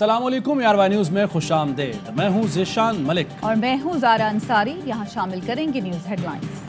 अस्सलाम वालेकुम यारवा न्यूज में खुशामदीद। मैं हूं ज़ीशान मलिक और मैं हूं ज़ारा अंसारी। यहाँ शामिल करेंगे न्यूज हेडलाइंस।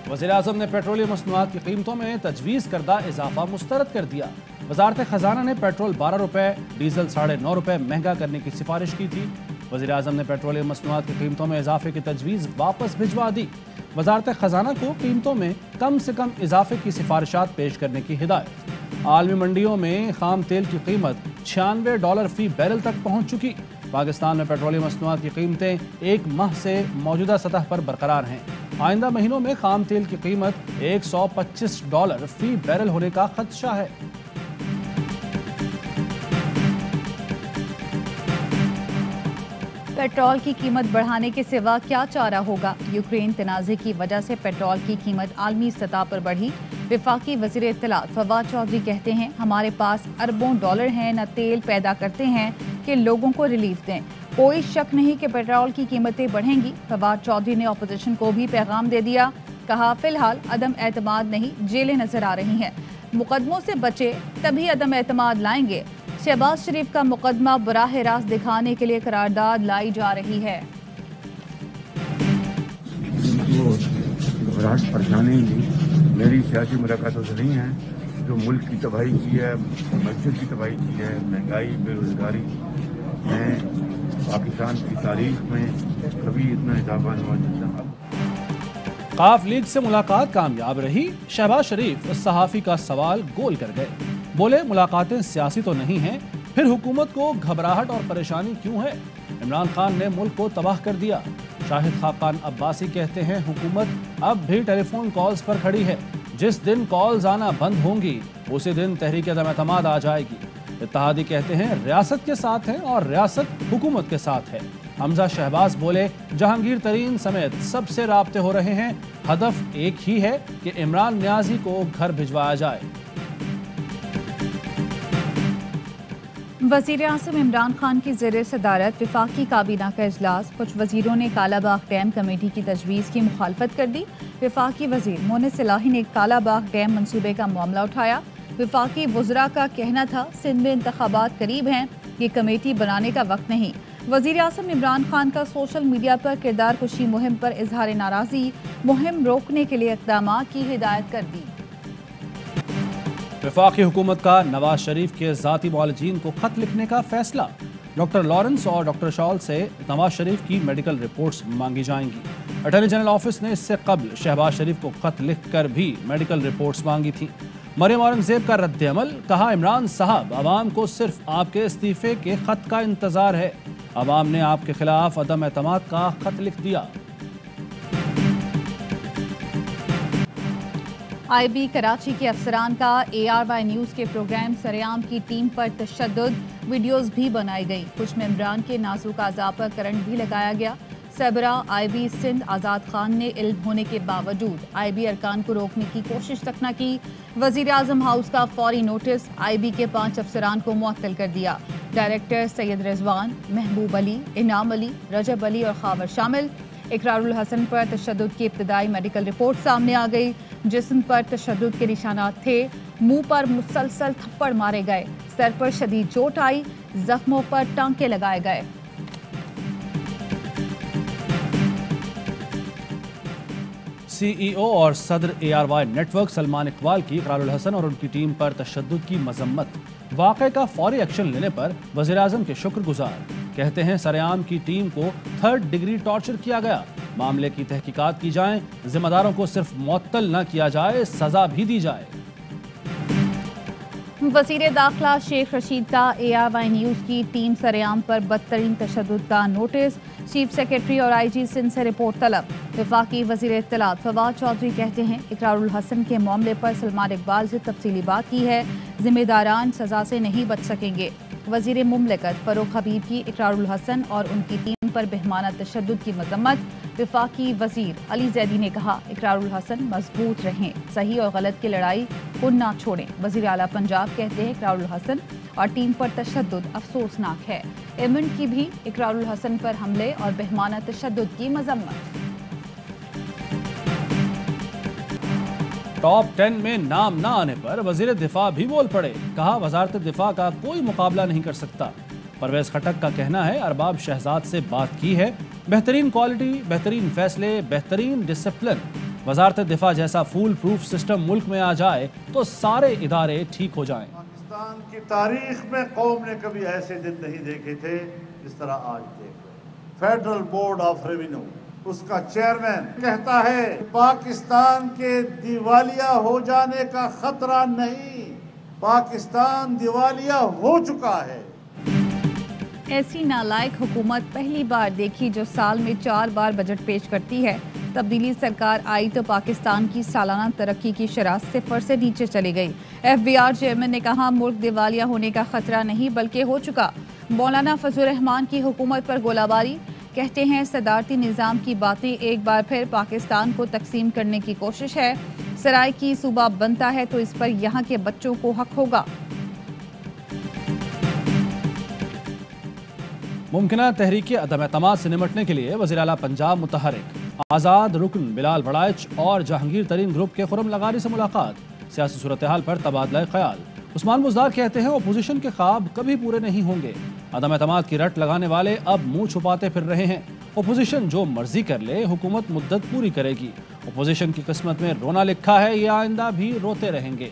वज़ीर-ए-आज़म ने पेट्रोलियम मसनूआत की कीमतों में तजवीज़ करदा इजाफा मुस्तरद कर दिया। वज़ारत खजाना ने पेट्रोल 12 रुपए, डीजल 9.5 रुपए महंगा करने की सिफारिश की थी। वज़ीर-ए-आज़म ने पेट्रोलियम मसनूआत की कीमतों में इजाफे की तजवीज़ वापस भिजवा दी। वज़ारत खजाना को कीमतों में कम से कम इजाफे की सिफारिशात पेश करने की हिदायत। आलमी मंडियों में खाम तेल की कीमत $96 फी बैरल तक पहुँच चुकी। पाकिस्तान में पेट्रोलियम मसनूआत की कीमतें एक माह से मौजूदा सतह पर बरकरार हैं। आइंदा महीनों में खाम तेल की कीमत $125 फी बैरल होने का खदशा है। पेट्रोल की कीमत बढ़ाने के सिवा क्या चारा होगा? यूक्रेन तनाज़े की वजह से पेट्रोल की कीमत आलमी सतह पर बढ़ी। वफाकी वज़ीर इत्तलात फवाद चौधरी कहते हैं, हमारे पास अरबों डॉलर हैं, न तेल पैदा करते हैं कि लोगों को रिलीफ दें। कोई शक नहीं कि पेट्रोल की कीमतें बढ़ेंगी। फवाद चौधरी ने अपोजिशन को भी पैगाम दे दिया। कहा, फिलहाल अदम एतमाद नहीं, जेलें नजर आ रही हैं। मुकदमों से बचे तभी अदम एतमाद लाएंगे। शहबाज शरीफ का मुकदमा बराह रास्त दिखाने के लिए करारदाद लाई जा रही है। परेशानी मेरी सियासी मुलाकातों से नहीं है, जो मुल्क की तबाही की है, मस्जिद की तबाही की है, महंगाई, बेरोजगारी में पाकिस्तान की तारीख में कभी इतना इजाफा नहीं हुआ जितना। काफ लीग से मुलाकात कामयाब रही। शहबाज शरीफ सहाफ़ी का सवाल गोल कर गए। बोले, मुलाकातें सियासी तो नहीं हैं, फिर हुकूमत को घबराहट और परेशानी क्यों है? इमरान खान ने मुल्क को तबाह कर दिया। शाहिद खाकान अब्बासी कहते हैं, हुकूमत अब भी टेलीफोन कॉल्स पर खड़ी है। जिस दिन कॉल्स आना बंद होंगी उसी दिन तहरीक अदम एतमाद आ जाएगी। इत्तेहादी कहते हैं, रियासत के साथ है और रियासत हुकूमत के साथ है। हमजा शहबाज बोले, जहांगीर तरीन समेत सबसे राब्ते हो रहे हैं, हदफ एक ही है कि इमरान न्याजी को घर भिजवाया जाए। वज़ीर-ए-आज़म इमरान खान की ज़ेर सदारत वफाकी काबीना का इजलास। कुछ वज़ीरों ने कालाबाग डैम कमेटी की तजवीज़ की मुखालफत कर दी। वफाकी वज़ीर मोहन सलाही ने कालाबाग डैम मंसूबे का मामला उठाया। वफाकी वज़रा का कहना था, सिंध में इंतखाबात करीब हैं, ये कमेटी बनाने का वक्त नहीं। वज़ीर-ए-आज़म इमरान खान का सोशल मीडिया पर किरदार कुशी मुहिम पर इजहार नाराज़गी, मुहिम रोकने के लिए इक़दाम की हिदायत कर दी। वफाकी हुकूमत का नवाज शरीफ के ज़ाती मुआलिजीन को खत लिखने का फैसला। डॉक्टर लॉरेंस और डॉक्टर शॉल से नवाज शरीफ की मेडिकल रिपोर्ट्स मांगी जाएंगी। अटॉर्नी जनरल ऑफिस ने इससे कबल शहबाज शरीफ को खत लिख कर भी मेडिकल रिपोर्ट्स मांगी थी। मरियम औरंगजेब का रद्द अमल। कहा, इमरान साहब, अवाम को सिर्फ आपके इस्तीफे के खत का इंतजार है। अवाम ने आपके खिलाफ अदम एतमाद का खत लिख दिया। IB कराची के अफसरान का ARY न्यूज़ के प्रोग्राम सरेआम की टीम पर तशद्दुद, वीडियोस भी बनाई गई। कुछ मेंबरान के नाजुक आज़ा पर करंट भी लगाया गया। सरबरा IB सिंध आज़ाद खान ने इल्म होने के बावजूद IB अरकान को रोकने की कोशिश तक न की। वज़ीर-ए-आज़म हाउस का फौरी नोटिस, IB के 5 अफसरान को मुअत्तल कर दिया। डायरेक्टर सैयद रिजवान, महबूब अली, इनाम अली, रजब अली और खावर शामिल। इकरारुल हसन पर तशद्दुद की इब्तदाई मेडिकल रिपोर्ट सामने आ गई। जिस्म पर तशद्दुद के निशानात थे। मुंह पर मुसलसल थप्पड़ मारे गए। सर पर शदीद चोट आई। जख्मों पर टांके लगाए गए। CEO और सदर ARY नेटवर्क सलमान इकबाल की इकरारुल हसन और उनकी टीम पर तशद्दुद की मजम्मत। वाक़े का फौरी एक्शन लेने पर वज़ीर-ए-आज़म के शुक्रगुजार। कहते हैं, सरेआम की टीम को 3rd डिग्री टॉर्चर किया गया। मामले की तहकीकात की जाए, जिम्मेदारों को सिर्फ मुअत्तल न किया जाए, सजा भी दी जाए। वज़ीर दाखिला शेख रशीद का ARY न्यूज़ की टीम सरेआम पर बदतरीन तशद्दुद का नोटिस। चीफ सेक्रेटरी और IG सिंध से रिपोर्ट तलब। वफाकी वज़ीर इत्तलात फवाद चौधरी कहते हैं, इकरारुल हसन के मामले पर सलमान इकबाल से तफसीली बात की है। जिम्मेदारान सजा से नहीं बच सकेंगे। वज़ीर मुमलिकत फ़रूख हबीब की इकरारुल हसन और उनकी टीम पर बेहमाना तशद्दुद की मजम्मत। वफाकी वज़ीर अली ज़ैदी ने कहा, इकरारुल हसन मजबूत रहें, सही और गलत की लड़ाई को ना छोड़ें। वज़ीर आला पंजाब कहते हैं, इकरारुल हसन और टीम पर तशद्दुद अफसोसनाक है। एमन की भी इकरारुल हसन पर हमले और बेहमाना तशद्दुद की मजम्मत। टॉप 10 में नाम ना आने पर वजीर दिफा भी बोल पड़े। कहा वजारत दिफा का कोई मुकाबला नहीं कर सकता। परवेज खटक का कहना है अरबाब शहजाद से बात की है, बेहतरीन क्वालिटी, बेहतरीन फैसले, बेहतरीन डिसिप्लिन। वजारत दिफा जैसा फूल प्रूफ सिस्टम मुल्क में आ जाए तो सारे इदारे ठीक हो जाएं। पाकिस्तान की तारीख में कौम ने कभी ऐसे दिन नहीं देखे थे जिस तरह आज देख रहे। फेडरल बोर्ड ऑफ रेवेन्यू, उसका चेयरमैन कहता है पाकिस्तान के दिवालिया हो जाने का खतरा नहीं, पाकिस्तान दिवालिया हो चुका है। ऐसी नालायक हुकूमत पहली बार देखी जो साल में 4 बार बजट पेश करती है। तब्दीली सरकार आई तो पाकिस्तान की सालाना तरक्की की शरह 0 से नीचे चली गई। FBR चेयरमैन ने कहा मुल्क दिवालिया होने का खतरा नहीं बल्कि हो चुका। मौलाना फजलुर रहमान की हुकूमत पर गोलाबारी, कहते हैं सदारती निज़ाम की बातें एक बार फिर पाकिस्तान को तकसीम करने की कोशिश है। सराय की सूबा बनता है तो इस पर यहाँ के बच्चों को हक होगा। मुमकिना तहरीक अदम एतमाद से निमटने के लिए वज़ीर आला पंजाब मुतहरिक आज़ाद रुकन बिलाल बड़ाइच और जहांगीर तरीन ग्रुप के खुरम लगारी से मुलाकात, सियासी सूरत हाल पर तबादला ख्याल। उस्मान बुज़दार कहते हैं अपोजिशन के ख्वाब कभी पूरे नहीं होंगे। अदम एतमाद की रट लगाने वाले अब मुंह छुपाते फिर रहे हैं। अपोजिशन जो मर्जी कर ले, हुकूमत मुद्दत पूरी करेगी। अपोजिशन की किस्मत में रोना लिखा है, ये आइंदा भी रोते रहेंगे।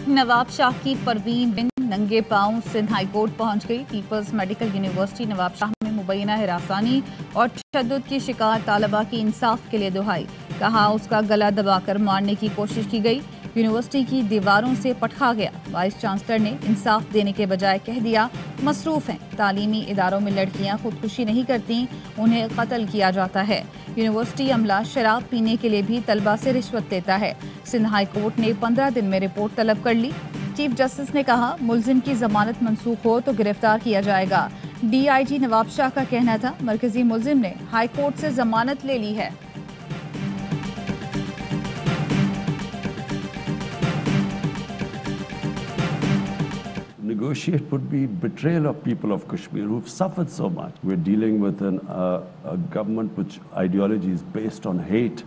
नवाब शाह की परवीन बिन नंगे पांव सिंध हाई कोर्ट पहुंच गई। Peoples medical university Nawab Shah में मुबैना हिरासानी और तशद्दुद की शिकार तालबा की इंसाफ के लिए दुहाई। कहा उसका गला दबाकर मारने की कोशिश की गई, यूनिवर्सिटी की दीवारों से पटका गया। वाइस चांसलर ने इंसाफ देने के बजाय कह दिया मसरूफ हैं। तालीमी इदारों में लड़कियां खुदकुशी नहीं करती, उन्हें कत्ल किया जाता है। यूनिवर्सिटी अमला शराब पीने के लिए भी तलबा से रिश्वत लेता है। सिंध हाई कोर्ट ने 15 दिन में रिपोर्ट तलब कर ली। चीफ जस्टिस ने कहा मुलजिम की जमानत मंसूख हो तो गिरफ्तार किया जाएगा। DIG नवाब शाह का कहना था मरकजी मुलजिम ने हाई कोर्ट से जमानत ले ली है। Negotiate would be betrayal of people of Kashmir who've suffered so much. We're dealing with a government which ideology is based on hate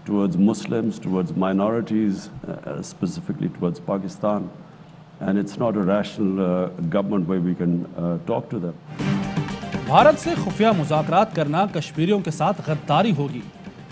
towards Muslims, towards minorities, specifically towards Pakistan. And it's not a rational government where we can talk to them. Bharat से खुफिया मुज़ाकरात करना कश्मीरियों के साथ गद्दारी होगी।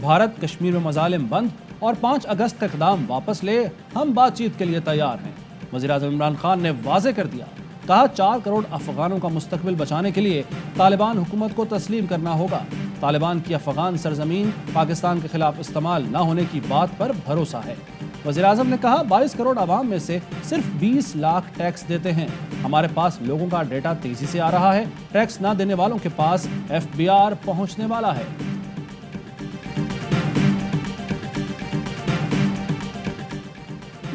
भारत कश्मीर में मजालिम बंद और 5 अगस्त का इक़दाम वापस ले, हम बातचीत के लिए तैयार हैं। वज़ीर-ए-आज़म इमरान खान ने वाज़े कर दिया, कहा 4 करोड़ अफ़गानों का मुस्तकबिल बचाने के लिए तालिबान हुकूमत को तस्लीम करना होगा। तालिबान की अफ़गान सरजमीन पाकिस्तान के खिलाफ इस्तेमाल न होने की बात पर भरोसा है। वज़ीर-ए-आज़म ने कहा 22 करोड़ आवाम में से सिर्फ 20 लाख टैक्स देते हैं। हमारे पास लोगों का डेटा तेजी से आ रहा है। टैक्स न देने वालों के पास FBR पहुंचने वाला है।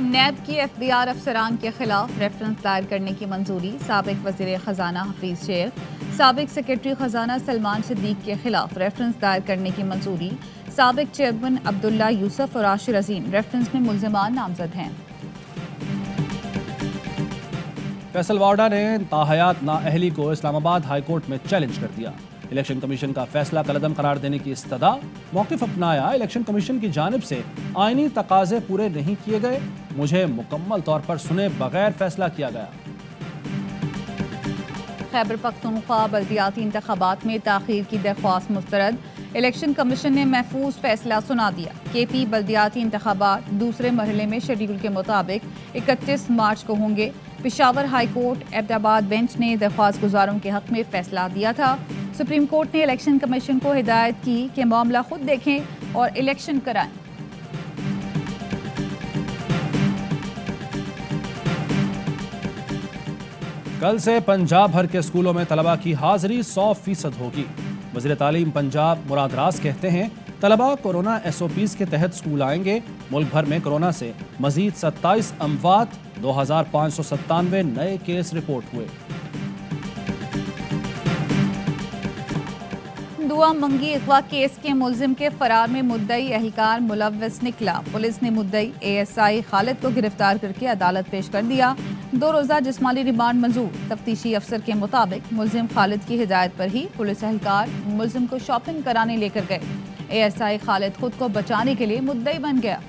नैब की FBR अफसरान के खिलाफ रेफरेंस दायर करने की मंजूरी। साबिक वज़ीर ख़जाना हफीज शेर, साबिक सेक्रेटरी ख़जाना सलमान सिद्दीक के खिलाफ रेफरेंस दायर करने की मंजूरी। साबिक चेयरमैन अब्दुल्ला यूसुफ और आशिर अजीम रेफरेंस में मुल्ज़िमान नामजद हैं। फैसल वार्डा ने ताहयात नाअहली को इस्लामाबाद हाई कोर्ट में चैलेंज कर दिया। इलेक्शन कमीशन का फैसला कलअदम करार देने की इस्तदा, मौक़िफ़ अपनाया। इलेक्शन कमीशन की जानिब से आइनी तकाज़े पूरे नहीं किए गए, मुझे मुकम्मल तौर पर सुने बगैर फैसला किया गया। खैबर पख्तूनख्वा बल्दियाती इंतखाबात में ताख़ीर की दरख्वास्त मुस्तरद। इलेक्शन कमीशन ने महफूज फैसला सुना दिया। KP बल्दियाती इंतखाबात दूसरे मरहले में शेड्यूल के मुताबिक 31 मार्च को होंगे। Peshawar high court Abbottabad bench ने दरख्वास्त गुजारों के हक में फैसला दिया था। सुप्रीम कोर्ट ने इलेक्शन कमीशन को हिदायत की कि मामला खुद देखें और इलेक्शन कराएं। कल से पंजाब भर के स्कूलों में तलबा की हाजिरी 100% होगी। वज़ीर तालीम पंजाब मुराद रास कहते हैं तलबा कोरोना SOPs के तहत स्कूल आएंगे। मुल्क भर में कोरोना से मजीद 27 अमवात, 2597 नए केस रिपोर्ट हुए। दुआ मंगी अगवा केस के मुल्जिम के फरार में मुद्दई एहलकार मुलव्वस निकला। पुलिस ने मुद्दई ASI खालिद को गिरफ्तार करके अदालत पेश कर दिया। 2 रोज़ा जिस्मानी रिमांड मंजूर। तफ्तीशी अफसर के मुताबिक मुलजिम खालिद की हिदायत पर ही पुलिस एहलकार मुलजिम को शॉपिंग कराने लेकर गए। ASI खालिद खुद को बचाने के लिए मुद्दई बन गया।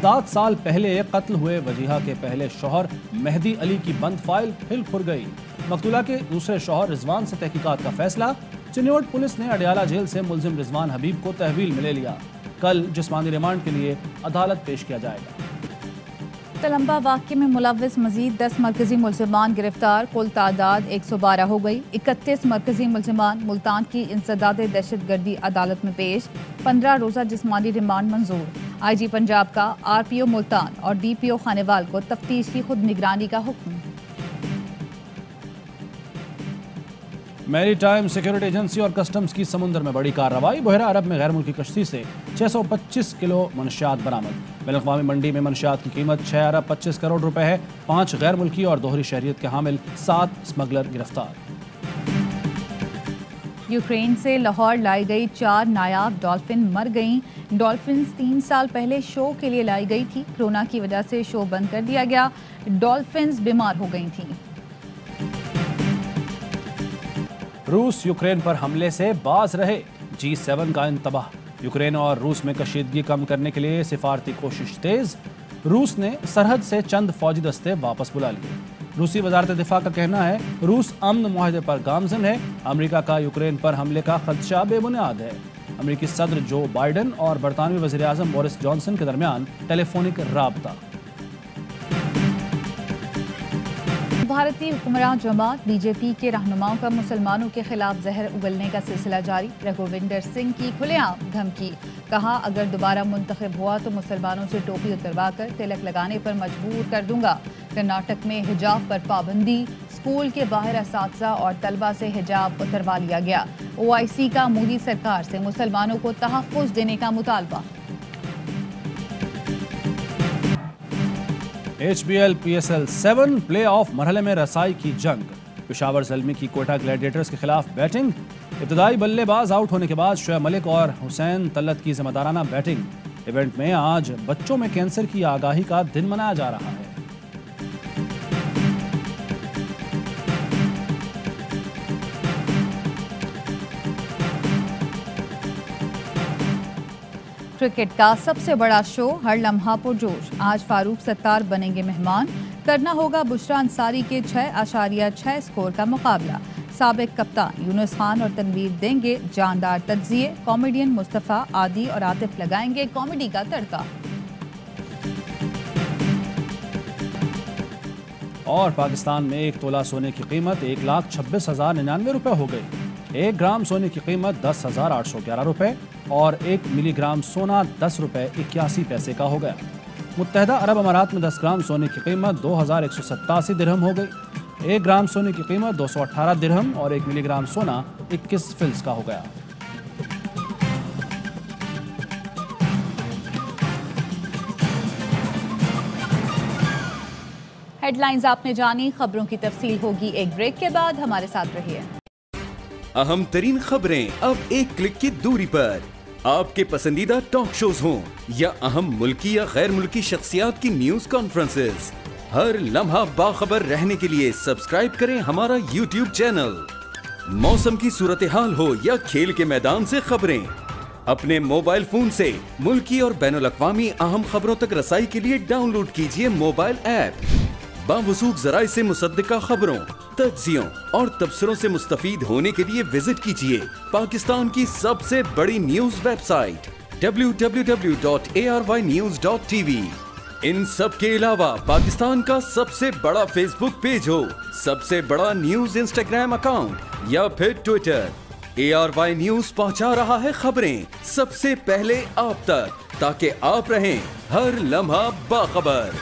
7 साल पहले कत्ल हुए वजीहा के पहले शौहर मेहदी अली की बंद फाइल फिर खुल गई। मकतूला के दूसरे शौहर रिजवान से तहकीकात का फैसला। चिन्नौट पुलिस ने अडियाला जेल से मुलजिम रिजवान हबीब को तहवील में ले लिया। कल जिस्मानी रिमांड के लिए अदालत पेश किया जाएगा। तलंबा वाक़े में मुलव्विस मजीद 10 मरकजी मुलजिमान गिरफ्तार। कुल तादाद 112 हो गई। 31 मरकजी मुलजिमान मुल्तान की इंसदाद दहशत गर्दी अदालत में पेश। 15 रोज़ा जिस्मानी रिमांड मंजूर। IG पंजाब का RPO मुल्तान और DPO खानेवाल को तफ्तीश की खुद निगरानी का हुक्म। मैरी टाइम सिक्योरिटी एजेंसी और कस्टम्स की समुद्र में बड़ी कार्रवाई। बहरा अरब में गैर मुल्की कश्ती से 625 किलो मनशियात बरामद। बैनुल-अक़वामी मंडी में मनशियात की कीमत 6 अरब 25 करोड़ रुपए है। 5 गैर मुल्की और दोहरी शहरियत के हामिल 7 स्मगलर गिरफ्तार। यूक्रेन से लाहौर लाई गई 4 नायाब डॉल्फिन मर गईं। डॉल्फिन्स 3 साल पहले शो के लिए लाई गई थी। कोरोना की वजह से शो बंद कर दिया गया। डॉल्फिन्स बीमार हो गई थीं। रूस यूक्रेन पर हमले से बाज रहे। G7 का इंतबाह। यूक्रेन और रूस में कशीदगी कम करने के लिए सिफारती कोशिश तेज। रूस ने सरहद से चंद फौजी दस्ते वापस बुला लिए। रूसी वजारत दिफा का कहना है रूस अमन मुआहदे पर गामजन है। अमेरिका का यूक्रेन पर हमले का खदशा बेबुनियाद है। अमेरिकी सदर जो बाइडन और बरतानवी वज़ीर आज़म बोरिस जॉनसन के दरमियान टेलीफोनिक राबता। भारतीय हुक्मरान जमात BJP के रहनुमाओं का मुसलमानों के खिलाफ जहर उगलने का सिलसिला जारी। रघुविंदर सिंह की खुलेआम धमकी। कहा अगर दोबारा मुंतखब हुआ तो मुसलमानों से टोपी उतरवा कर तिलक लगाने पर मजबूर कर दूंगा। कर्नाटक में हिजाब पर पाबंदी। स्कूल के बाहर असातिज़ा और तलबा से हिजाब उतरवा लिया गया। OIC का मोदी सरकार से मुसलमानों को तहफ़्फ़ुज़ देने का मुतालबा। HBL PSL 7 प्ले ऑफ मरहले में रसाई की जंग। पेशावर ज़ल्मी की कोटा ग्लैडिएटर्स के खिलाफ बैटिंग। इब्तदाई बल्लेबाज आउट होने के बाद शोएब मलिक और हुसैन तल्लत की जिम्मेदाराना बैटिंग। इवेंट में आज बच्चों में कैंसर की आगाही का दिन मनाया जा रहा है। क्रिकेट का सबसे बड़ा शो हर लम्हा पुरजोश। आज फारूक सत्तार बनेंगे मेहमान। करना होगा बुशरा अंसारी के 6.6 स्कोर का मुकाबला। साबिक कप्तान यूनुस खान और तनवीर देंगे जानदार तज्जिए। कॉमेडियन मुस्तफ़ा, आदि और आतिफ लगाएंगे कॉमेडी का तड़का। और पाकिस्तान में 1 तोला सोने की कीमत 1,26,099 रुपए हो गई। 1 ग्राम सोने की कीमत 10,811 रुपए और 1 मिलीग्राम सोना 10 रुपए 81 पैसे का हो गया। मुत्तहदा अरब अमारात में 10 ग्राम सोने की कीमत 2,187 दिरहम हो गई। 1 ग्राम सोने की कीमत 218 दिरहम और 1 मिलीग्राम सोना 21 फिल्स का हो गया। हेडलाइंस आपने जानी। खबरों की तफसील होगी एक ब्रेक के बाद। हमारे साथ रहिए। अहम तरीन खबरें अब एक क्लिक की दूरी पर। आपके पसंदीदा टॉक शोज हों या अहम मुल्की या गैर मुल्की शख्सियात की न्यूज कॉन्फ्रेंसेस, हर लम्हा बाखबर रहने के लिए सब्सक्राइब करें हमारा YouTube चैनल। मौसम की सूरत हाल हो या खेल के मैदान से खबरें, अपने मोबाइल फोन से मुल्की और बैनुल-अक़वामी अहम खबरों तक रसाई के लिए डाउनलोड कीजिए मोबाइल ऐप। बावसूख ज़राए से मुसद्दिका खबरों, तज्ज़ियों और तबसरों से मुस्तफ़ीद होने के लिए विजिट कीजिए पाकिस्तान की सबसे बड़ी न्यूज वेबसाइट www.arYnews.tv। इन सब के अलावा पाकिस्तान का सबसे बड़ा फेसबुक पेज हो, सबसे बड़ा न्यूज इंस्टाग्राम अकाउंट या फिर ट्विटर, ARY न्यूज पहुंचा रहा है खबरें सबसे पहले आप तक, ताकि आप रहें हर लम्हा बाखबर।